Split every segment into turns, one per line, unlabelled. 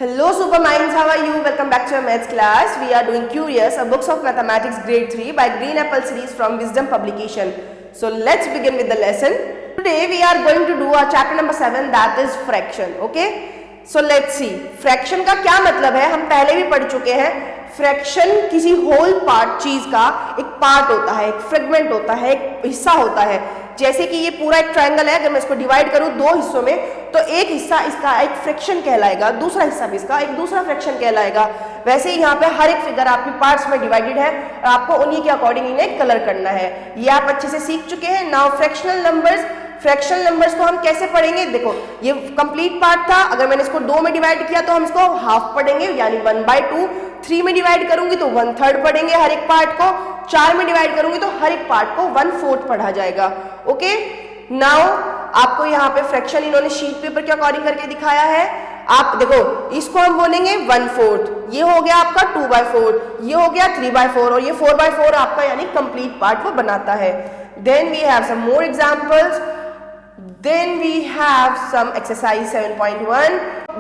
Hello Super Minds, how are you? Welcome back to our maths class. We are doing Curious, a books of mathematics grade 3 by Green Apple series from Wisdom Publication. So let's begin with the lesson. Today we are going to do our chapter number 7, that is fraction. Okay? So let's see. Fraction का क्या मतलब है? हम पहले भी पढ़ चुके हैं. फ्रैक्शन किसी होल पार्ट चीज का एक पार्ट होता है, एक फ्रेगमेंट होता है, एक हिस्सा होता है. जैसे कि ये पूरा एक ट्रायंगल है, अगर मैं इसको डिवाइड करूं दो हिस्सों में तो एक हिस्सा इसका एक फ्रैक्शन कहलाएगा, दूसरा हिस्सा भी इसका एक दूसरा फ्रैक्शन कहलाएगा. वैसे ही यहाँ पे हर एक फिगर आपकी पार्ट्स में डिवाइडेड है और आपको उन्हीं के अकॉर्डिंग इन्हें कलर करना है. ये आप अच्छे से सीख चुके हैं. नाउ फ्रैक्शनल नंबर्स को हम कैसे पढ़ेंगे? देखो ये कंप्लीट पार्ट था. अगर मैंने इसको 2 में डिवाइड किया तो हम इसको हाफ पढ़ेंगे यानी 1/2. 3 में डिवाइड करूंगी तो 1/3 पढ़ेंगे हर एक पार्ट को. 4 में डिवाइड करूंगी तो हर एक पार्ट को 1/4 पढ़ा जाएगा. ओके, नाउ आपको यहाँ पे फ्रैक्शन इन्होंने शीट पेपर के अकॉर्डिंग करके दिखाया है. आप देखो इसको हम बोलेंगे 1/4. ये हो गया आपका 2/4, ये हो गया 3/4 और ये 4/4 आपका यानी कंप्लीट पार्ट वो बनाता है. Then we have some more examples. Then we have some exercise 7.1.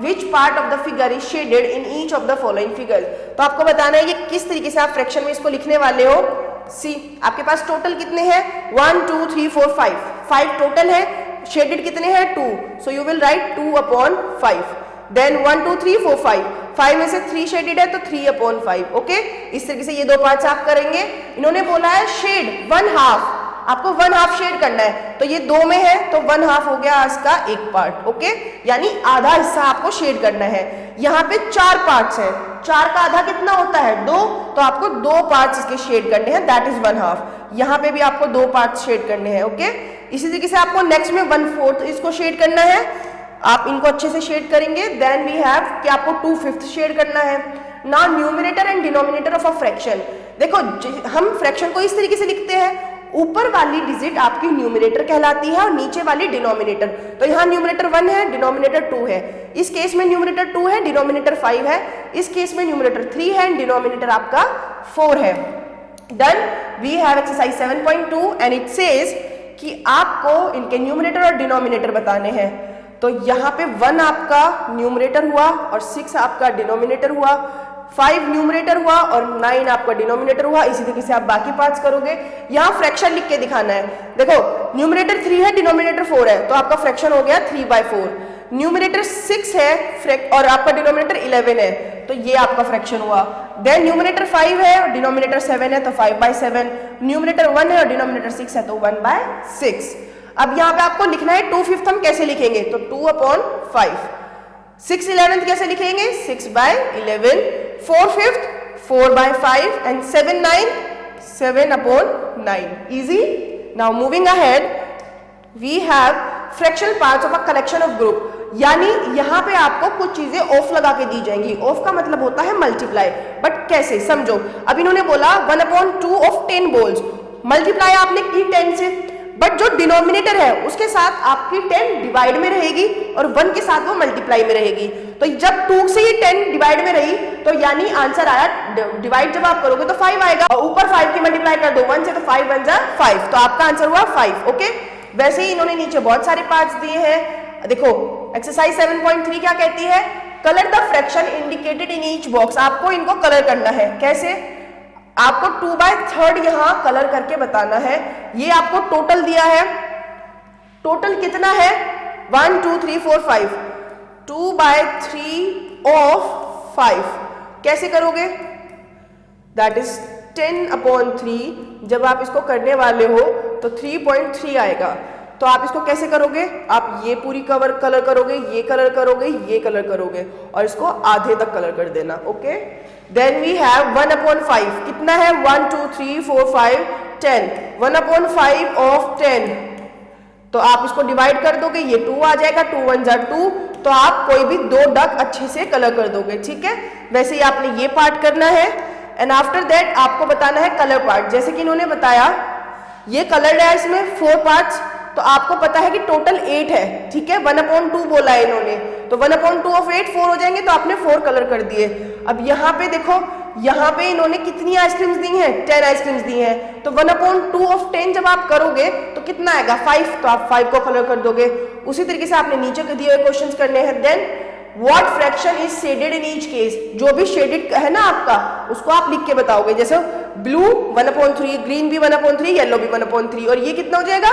Which part of the figure is shaded in each of the following figures? तो आपको बताना है कि किस तरीके से आप फ्रैक्शन में इसको लिखने वाले हो. सी आपके पास टोटल कितने हैं? 1 2 3 4 5 टोटल है. शेडेड कितने हैं? 2. So you will write 2/5. Then 1 2 3 4 5 में से 3 शेडेड है तो 3/5. ओके, इस तरीके से ये दो पार्ट्स आप करेंगे. इन्होंने बोला है शेड 1/2, आपको 1/2 शेड करना है. तो ये 2 में है तो 1/2 हो गया इसका एक पार्ट. ओके, यानी आधा हिस्सा आपको शेड करना है. यहाँ पे 4 पार्ट्स हैं. 4 का आधा कितना होता है? 2. तो आपको 2 पार्ट्स इसके शेड करने हैं, दैट इज 1/2. यहाँ पे भी आपको 2 पार्ट्स शेड करने हैं. ओके, इसी तरीके से आपको नेक्स्ट में 1/4 इसको शेड करना है. आप इनको अच्छे से शेड करेंगे. देन वी हैव कि आपको 2/5 शेड करना है. ना numerator and denominator of a fraction. देखो हम फ्रैक्शन को इस तरीके से लिखते हैं, ऊपर वाली डिजिट आपकी न्यूमिनेटर कहलाती है और नीचे वाली डिनोमिनेटर. तो यहाँ न्यूमिनेटर 1 है, डिनोमिनेटर 2 है. इस केस में न्यूमिनेटर 2 है, डिनोमिनेटर 5 है. इस केस में न्यूमिनेटर 3 है, डिनोमिनेटर आपका 4 है. Done. We have exercise 7.2 and it says कि आपको इनके न्यूमिनेटर और डिनोमिनेटर बताने हैं. तो यहाँ पे 1 आपका न्यूमिनेटर हुआ और 6 आपका डिनोमिनेटर हुआ. 5 न्यूमरेटर हुआ और 9 आपका डिनोमिनेटर हुआ. इसी तरीके से आप बाकी पार्ट्स करोगे. यहाँ फ्रैक्शन लिख के दिखाना है. देखो न्यूमरेटर 3 है, डिनोमिनेटर 4 है, तो आपका फ्रैक्शन हो गया 3/4. न्यूमरेटर 6 है और आपका डिनोमिनेटर 11 है, तो ये आपका फ्रैक्शन हुआ. देन न्यूमरेटर 5 है और डिनोमिनेटर 7 है तो 5/7. न्यूमरेटर 1 है और डिनोमिनेटर 6 है तो 1/6. अब यहाँ पे आपको लिखना है 2/5 हम कैसे लिखेंगे? तो 2/5. 6/11 कैसे लिखेंगे? 6/11. 4/5 4/5 and 7/9 7/9. Easy. Now moving ahead, we have fractional parts of a collection of group. यानी यहाँ पे आपको कुछ चीजें ऑफ लगा के दी जाएंगी. ऑफ का मतलब होता है मल्टीप्लाई. बट कैसे समझो. अब इन्होंने बोला 1/2 ऑफ 10 बॉल्स. मल्टीप्लाई आपने की 10 से, बट जो डिनोमिनेटर है उसके साथ आपकी 10 डिवाइड में रहेगी और 1 के साथ वो मल्टीप्लाई में रहेगी. तो जब 2 से ये 10 डिवाइड में रही तो यानी आंसर आया, डिवाइड जब आप करोगे तो 5 आएगा और ऊपर 5 की मल्टीप्लाई कर दो 1 से तो 5 1 जा 5, तो आपका आंसर हुआ 5. ओके, वैसे ही इन्होंने नीचे बहुत सारे पार्ट्स दिए हैं. देखो एक्सरसाइज 7.3 क्या कहती है? Colour the fraction indicated in each box. आपको इनको कलर करना है. कैसे? आपको 2/3 यहां कलर करके बताना है. ये आपको टोटल दिया है. टोटल कितना है? 1 2 3 4 5. 2/3 ऑफ 5 कैसे करोगे? That is 10/3. जब आप इसको करने वाले हो तो 3.3 आएगा. तो आप इसको कैसे करोगे? आप ये पूरी कलर करोगे, ये कलर करोगे, ये कलर करोगे और इसको आधे तक कलर कर देना. Okay, then we have 1/5. कितना है? 1 2 3 4 5 10. 1/5 ऑफ 10. तो आप इसको डिवाइड कर दोगे, ये 2 आ जाएगा. 2 1 जा 2. तो आप कोई भी 2 डक अच्छे से कलर कर दोगे. ठीक है, वैसे ही आपने ये पार्ट करना है. एंड आफ्टर दैट आपको बताना है कलर पार्ट. जैसे कि इन्होंने बताया ये कलर है, इसमें 4 पार्ट्स, तो आपको पता है कि टोटल 8 है. ठीक है, 1/2 बोला है इन्होंने, तो 1/2 ऑफ 8 4 हो जाएंगे, तो आपने 4 कलर कर दिए. अब यहाँ पे देखो, यहाँ पे इन्होंने कितनी आइसक्रीम्स दी हैं? 10 आइसक्रीम्स दी हैं. तो 1/2 ऑफ 10 जब आप करोगे तो कितना आएगा? 5. तो आप 5 को कलर कर दोगे. उसी तरीके से आपने नीचे के दिए हुए क्वेश्चंस करने हैं. Then what fraction is shaded in each case, जो भी शेडेड है ना आपका उसको आप लिख के बताओगे, जैसे ब्लू 1/3, ग्रीन भी 1/3, येलो भी 1/3, और ये कितना हो जाएगा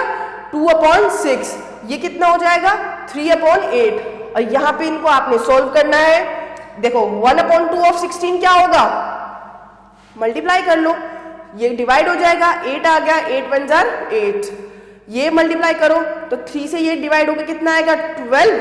2/6, ये कितना हो जाएगा 3/8, और यहाँ पे इनको आपने सोल्व करना है। देखो 1/2 ऑफ 16 क्या होगा, मल्टीप्लाई कर लो, ये डिवाइड हो जाएगा, 8 आ गया, 8 1 जार 8, ये मल्टीप्लाई करो तो 3 से ये डिवाइड होकर कितना आएगा 12,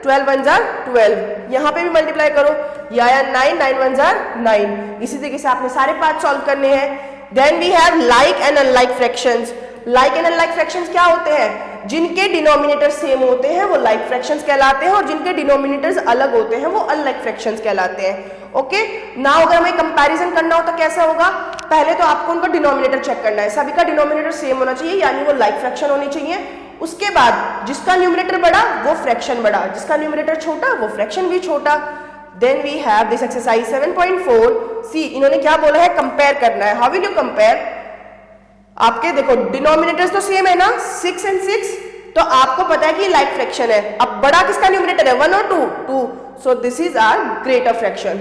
12 1 जार 12, यहाँ पे भी मल्टीप्लाई करो, ये आया 9, 9 1 जार 9। इसी तरीके से आपने सारे पार्ट सॉल्व करने हैं। Then we have like and unlike fractions. Like and unlike fractions क्या होते हैं, जिनके डिनोमिनेटर सेम होते हैं वो लाइक फ्रैक्शंस कहलाते हैं, और जिनके डिनोमिनेटर्स अलग होते हैं वो अनलाइक फ्रैक्शंस कहलाते हैं। ओके, नाउ अगर हमें कंपैरिजन करना हो तो कैसा होगा, पहले तो आपको उनका डिनोमिनेटर चेक करना है, सभी का डिनोमिनेटर सेम होना चाहिए, यानी वो लाइक फ्रैक्शन होनी चाहिए। उसके बाद जिसका न्यूमरेटर बड़ा वो फ्रैक्शन बड़ा, जिसका न्यूमरेटर छोटा वो फ्रैक्शन भी छोटा। Then we have this exercise 7.4। See, इन्होंने क्या बोला है, कंपेयर करना है। हाउ विल यू कंपेयर, आपके देखो डिनोमिनेटर्स तो सेम है ना, 6 and 6, तो आपको पता है कि लाइक फ्रैक्शन है। अब बड़ा किसका न्यूमरेटर है, 1 और 2, 2, so this is our greater fraction.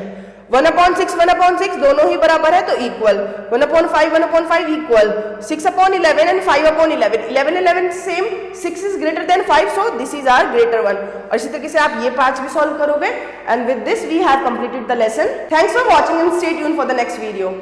1/6 1/6 दोनों ही बराबर है तो equal, 1/5 1/5 equal, 6/11 and 5/11, 11 11 same, 6 is greater than 5, so this is our greater one. और इसी तरीके से आप ये पार्ट्स भी सॉल्व करोगे। And with this we have completed the lesson. Thanks for watching and stay tuned for the next video.